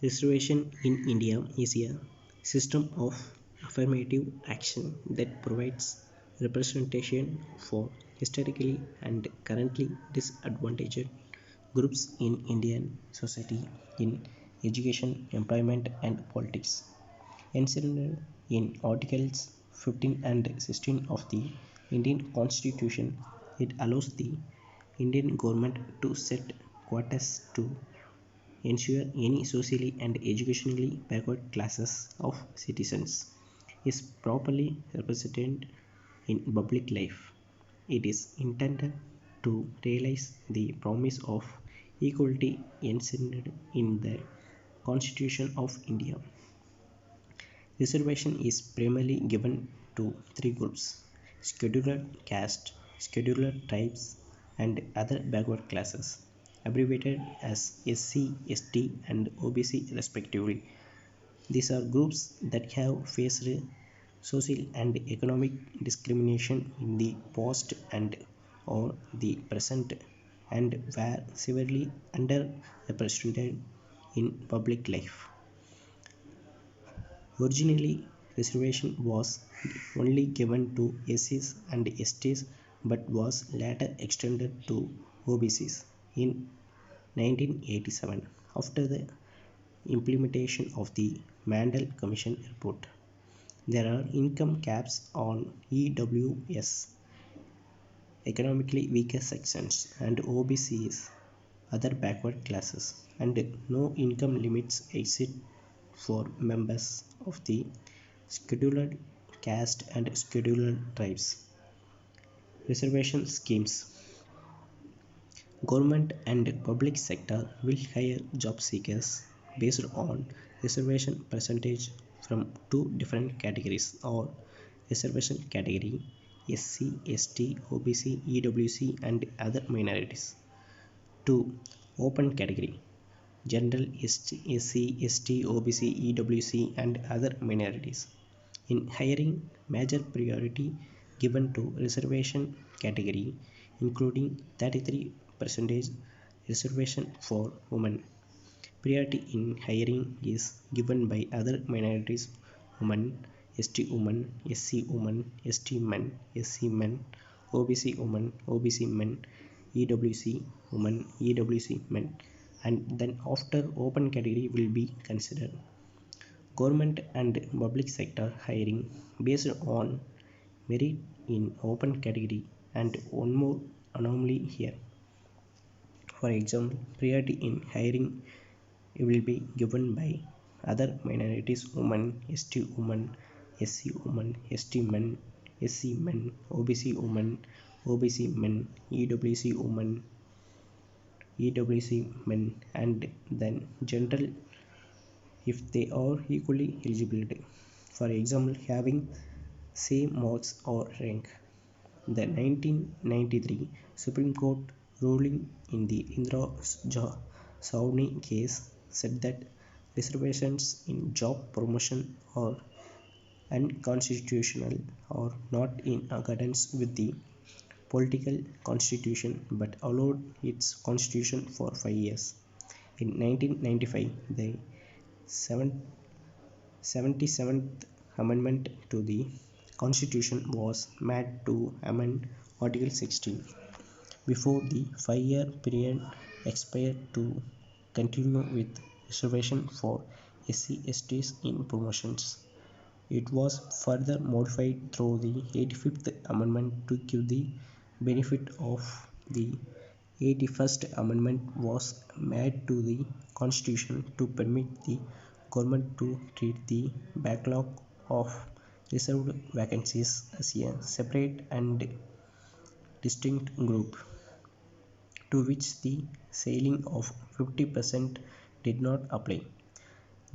Reservation in India is a system of affirmative action that provides representation for historically and currently disadvantaged groups in Indian society in education, employment, and politics. Enshrined in Articles 15 and 16 of the Indian Constitution, it allows the Indian government to set quotas to ensure any socially and educationally backward classes of citizens is properly represented in public life. It is intended to realize the promise of equality enshrined in the Constitution of India. Reservation is primarily given to three groups: scheduled caste, scheduled tribes, and other backward classes, abbreviated as SC, ST, and OBC respectively. These are groups that have faced social and economic discrimination in the past and or the present and were severely underrepresented in public life. Originally, reservation was only given to SCs and STs but was later extended to OBCs in 1987 after the implementation of the Mandel Commission report. There are income caps on EWS, economically weaker sections, and OBCs, other backward classes, and no income limits exist for members of the scheduled caste and scheduled tribes. Reservation schemes. Government and public sector will hire job seekers based on reservation percentage from two different categories or reservation category: SC, ST, OBC, EWC, and other minorities. 2. Open category: general, SC, ST, OBC, EWC, and other minorities. In hiring, major priority given to reservation category, including 33% reservation for women. Priority in hiring is given by other minorities: women, ST women, SC women, ST men, SC men, OBC women, OBC men, EWC women, EWC men, and then after open category will be considered. Government and public sector hiring based on merit in open category, and one more anomaly here. For example, priority in hiring will be given by other minorities: women, ST women, SC women, ST men, SC men, OBC women, OBC men, EWC women, EWC men, and then general if they are equally eligible. For example, having same marks or rank. The 1993 Supreme Court ruling in the Indira Savni case said that reservations in job promotion are unconstitutional or not in accordance with the political constitution but allowed its constitution for 5 years. In 1995, the 77th Amendment to the Constitution was made to amend Article 16 before the 5 year period expired to continue with reservation for SC/STs in promotions. It was further modified through the 85th Amendment to give the benefit of the 81st Amendment was made to the Constitution to permit the government to treat the backlog of reserved vacancies as a separate and distinct group, to which the ceiling of 50% did not apply.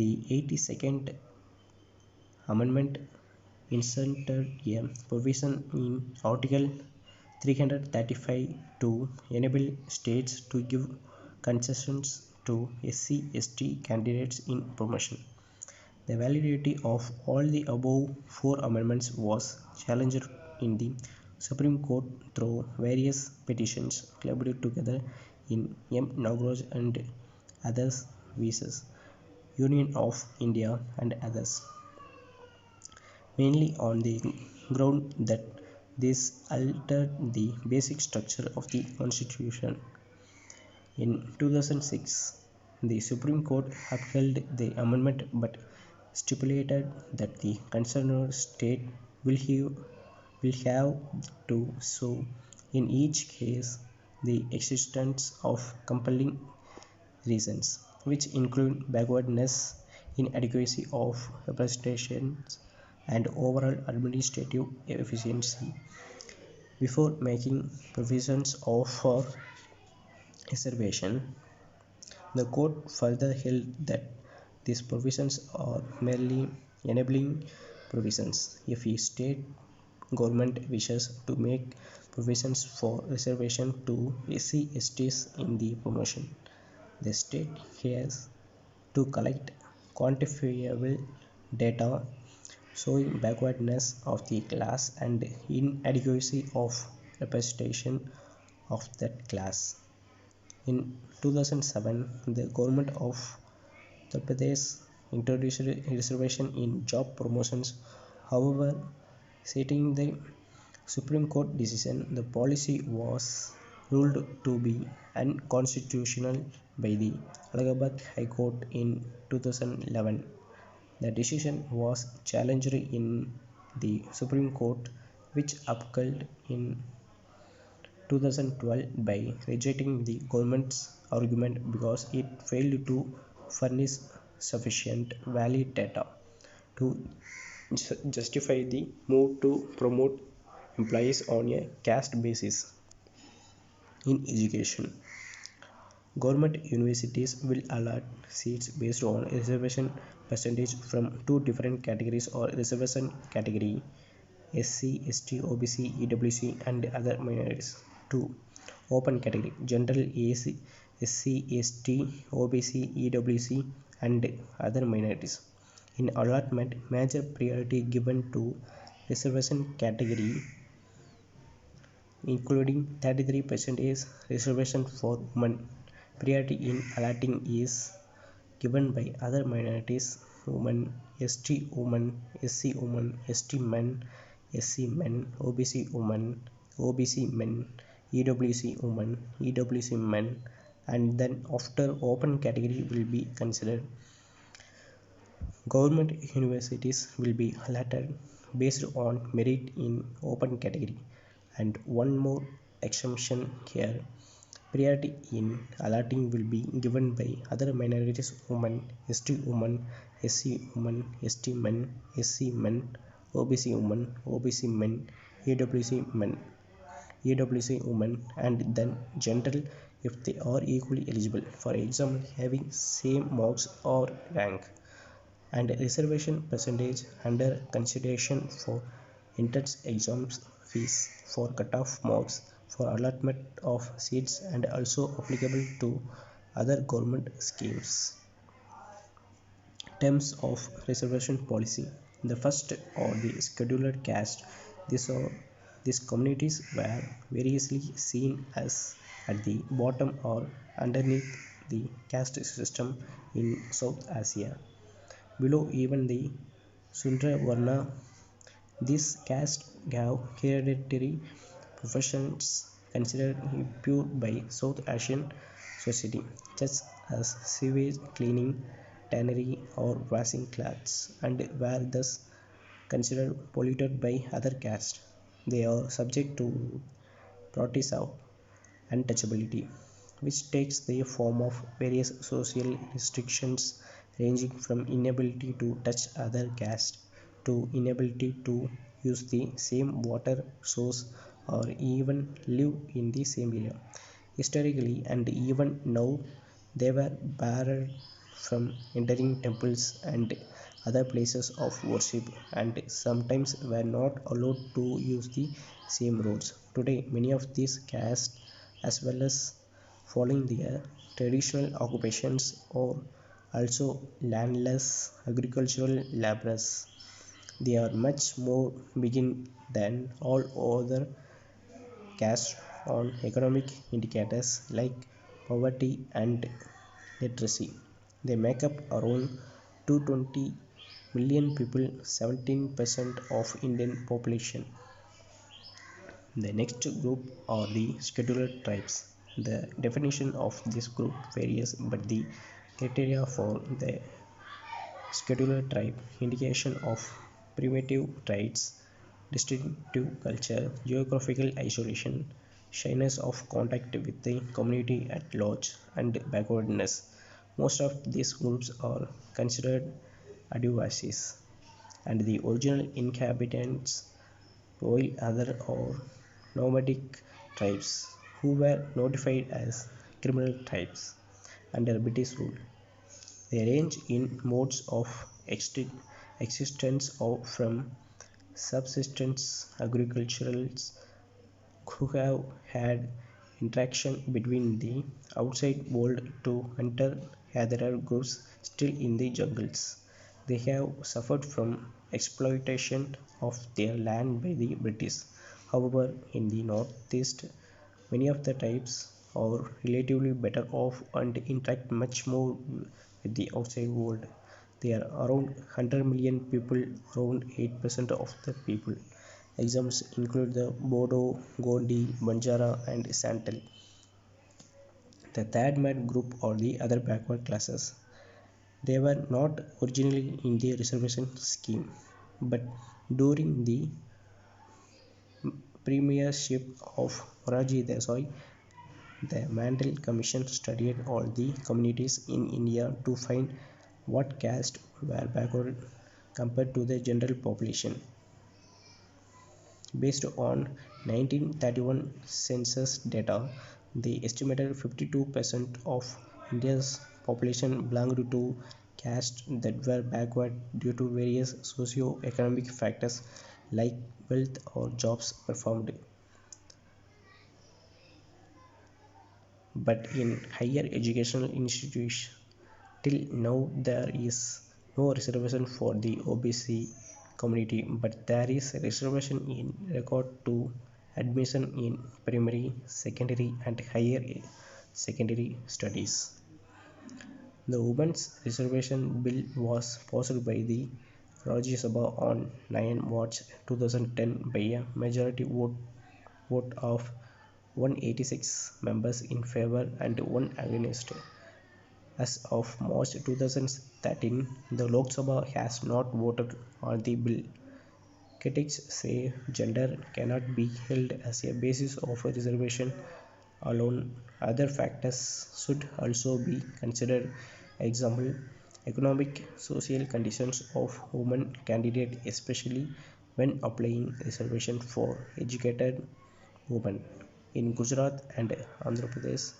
The 82nd Amendment inserted a provision in Article 335 to enable states to give concessions to SC/ST candidates in promotion. The validity of all the above four amendments was challenged in the Supreme Court through various petitions clubbed together in M. Nagaraj and others vs. Union of India, and others, mainly on the ground that this altered the basic structure of the constitution. In 2006, the Supreme Court upheld the amendment but stipulated that the concerned state will have to show in each case the existence of compelling reasons, which include backwardness, inadequacy of representations, and overall administrative efficiency, before making provisions for reservation. The court further held that these provisions are merely enabling provisions. If a state government wishes to make provisions for reservation to SC/STs in the promotion, the state has to collect quantifiable data showing backwardness of the class and inadequacy of representation of that class. In 2007, the government of Uttar Pradesh introduced reservation in job promotions. However, citing the Supreme Court decision, the policy was ruled to be unconstitutional by the Allahabad High Court in 2011. The decision was challenged in the Supreme Court, which upheld in 2012 by rejecting the government's argument because it failed to furnish sufficient valid data to justify the move to promote employees on a caste basis. In education, government universities will allot seats based on reservation percentage from two different categories or reservation category: SC, ST, OBC, EWC, and other minorities. 2. Open category: general, AC, SC, ST, OBC, EWC, and other minorities. In allotment, major priority given to reservation category, including 33% is reservation for women. Priority in allotting is given by other minorities: women, ST women, SC women, ST men, SC men, OBC women, OBC men, EWC women, EWC men, and then after open category will be considered. Government universities will be allotted based on merit in open category. And one more exemption here: priority in allotting will be given by other minorities: women, ST women, SC women, ST men, SC men, OBC women, OBC men, EWC men, EWC women, and then general if they are equally eligible. For example, having same marks or rank. And reservation percentage under consideration for entrance exams fees for cutoff marks for allotment of seats and also applicable to other government schemes. Terms of reservation policy: the first are the scheduled caste. These communities were variously seen as at the bottom or underneath the caste system in South Asia. Below even the Sudra Varna, this caste gave hereditary professions considered impure by South Asian society, such as sewage cleaning, tannery, or washing clothes, and were thus considered polluted by other castes. They are subject to practice of untouchability, which takes the form of various social restrictions ranging from inability to touch other castes to inability to use the same water source or even live in the same area. Historically and even now, they were barred from entering temples and other places of worship and sometimes were not allowed to use the same roads. Today, many of these castes, as well as following their traditional occupations, are also landless agricultural laborers. They are much more begin than all other castes on economic indicators like poverty and literacy. They make up around 220 million people, 17% of Indian population. The next group are the scheduled tribes. The definition of this group varies, but the criteria for the scheduled tribe indication of primitive traits, distinctive culture, geographical isolation, shyness of contact with the community at large, and backwardness. Most of these groups are considered Adivasis and the original inhabitants, while others are nomadic tribes who were notified as criminal tribes under British rule. They range in modes of existence from subsistence agriculturals who have had interaction between the outside world to hunter-gatherer groups still in the jungles. They have suffered from exploitation of their land by the British. However, in the northeast, many of the tribes are relatively better off and interact much more with the outside world. There are around 100 million people, around 8% of the people. Examples include the Bodo, Gondi, Banjara, and Santal. The third mad group or the other backward classes. They were not originally in the reservation scheme, but during the premiership of Moraji Desai, the Mandel Commission studied all the communities in India to find what caste were backward compared to the general population. Based on 1931 census data, the estimated 52% of India's population belonged to castes that were backward due to various socio-economic factors like wealth or jobs performed. But in higher educational institutions, till now there is no reservation for the OBC community, but there is a reservation in regard to admission in primary, secondary, and higher secondary studies. The Women's Reservation Bill was passed by the Rajya Sabha on 9 March 2010 by a majority vote of 186 members in favor and 1 against. As of March 2013, the Lok Sabha has not voted on the bill. Critics say gender cannot be held as a basis of a reservation alone. Other factors should also be considered. Example, economic social conditions of women candidates, especially when applying reservation for educated women. In Gujarat and Andhra Pradesh,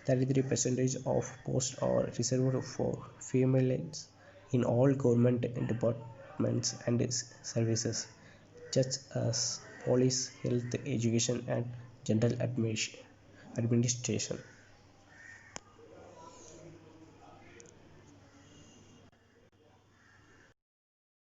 33% of posts are reserved for females in all government departments and services, such as police, health, education, and general administration.